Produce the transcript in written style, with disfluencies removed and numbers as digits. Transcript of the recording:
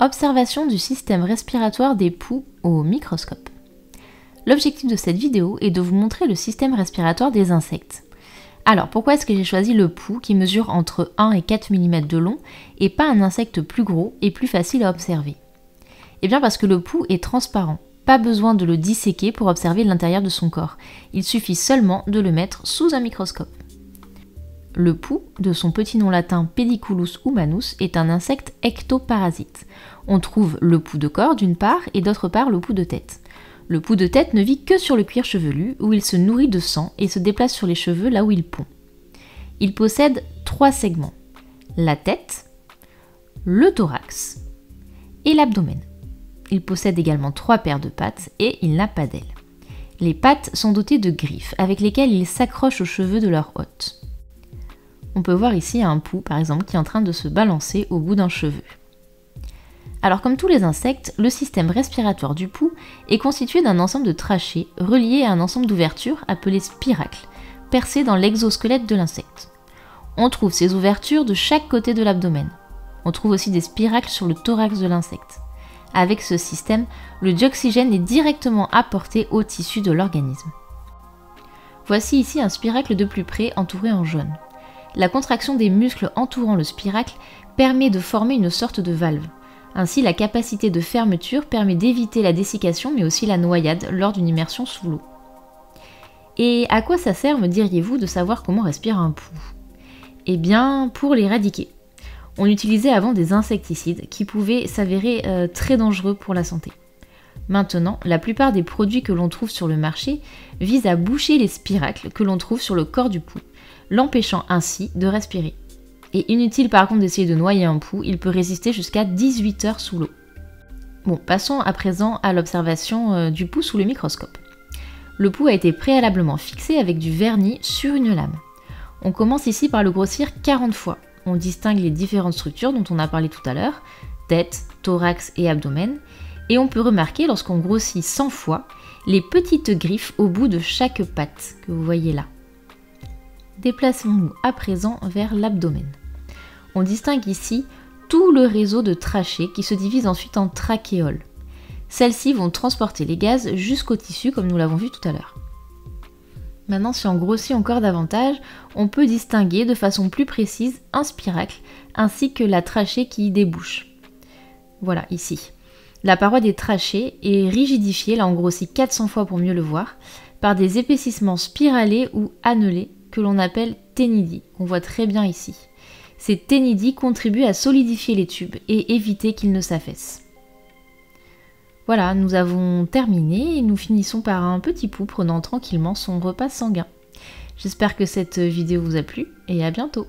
Observation du système respiratoire des poux au microscope. L'objectif de cette vidéo est de vous montrer le système respiratoire des insectes. Alors pourquoi est-ce que j'ai choisi le poux qui mesure entre 1 et 4 mm de long et pas un insecte plus gros et plus facile à observer? Eh bien parce que le poux est transparent, pas besoin de le disséquer pour observer l'intérieur de son corps, il suffit seulement de le mettre sous un microscope. Le poux, de son petit nom latin Pediculus humanus, est un insecte ectoparasite. On trouve le poux de corps d'une part et d'autre part le poux de tête. Le poux de tête ne vit que sur le cuir chevelu où il se nourrit de sang et se déplace sur les cheveux là où il pond. Il possède 3 segments, la tête, le thorax et l'abdomen. Il possède également 3 paires de pattes et il n'a pas d'ailes. Les pattes sont dotées de griffes avec lesquelles il s'accroche aux cheveux de leur hôte. On peut voir ici un poux par exemple qui est en train de se balancer au bout d'un cheveu. Alors comme tous les insectes, le système respiratoire du poux est constitué d'un ensemble de trachées reliées à un ensemble d'ouvertures appelées spiracles, percées dans l'exosquelette de l'insecte. On trouve ces ouvertures de chaque côté de l'abdomen. On trouve aussi des spiracles sur le thorax de l'insecte. Avec ce système, le dioxygène est directement apporté au tissu de l'organisme. Voici ici un spiracle de plus près entouré en jaune. La contraction des muscles entourant le spiracle permet de former une sorte de valve. Ainsi, la capacité de fermeture permet d'éviter la dessiccation mais aussi la noyade lors d'une immersion sous l'eau. Et à quoi ça sert, me diriez-vous, de savoir comment respire un poux? Eh bien, pour l'éradiquer. On utilisait avant des insecticides qui pouvaient s'avérer très dangereux pour la santé. Maintenant, la plupart des produits que l'on trouve sur le marché visent à boucher les spiracles que l'on trouve sur le corps du poux, l'empêchant ainsi de respirer. Et inutile par contre d'essayer de noyer un poux, il peut résister jusqu'à 18 heures sous l'eau. Bon, passons à présent à l'observation du poux sous le microscope. Le poux a été préalablement fixé avec du vernis sur une lame. On commence ici par le grossir 40 fois. On distingue les différentes structures dont on a parlé tout à l'heure, tête, thorax et abdomen, et on peut remarquer lorsqu'on grossit 100 fois les petites griffes au bout de chaque patte que vous voyez là. Déplaçons-nous à présent vers l'abdomen. On distingue ici tout le réseau de trachées qui se divise ensuite en trachéoles. Celles-ci vont transporter les gaz jusqu'au tissu comme nous l'avons vu tout à l'heure. Maintenant, si on grossit encore davantage, on peut distinguer de façon plus précise un spiracle ainsi que la trachée qui y débouche. Voilà, ici. La paroi des trachées est rigidifiée, là on grossit 400 fois pour mieux le voir, par des épaississements spiralés ou annelés que l'on appelle ténidies, qu'on voit très bien ici. Ces ténidies contribuent à solidifier les tubes et éviter qu'ils ne s'affaissent. Voilà, nous avons terminé et nous finissons par un petit poux prenant tranquillement son repas sanguin. J'espère que cette vidéo vous a plu et à bientôt.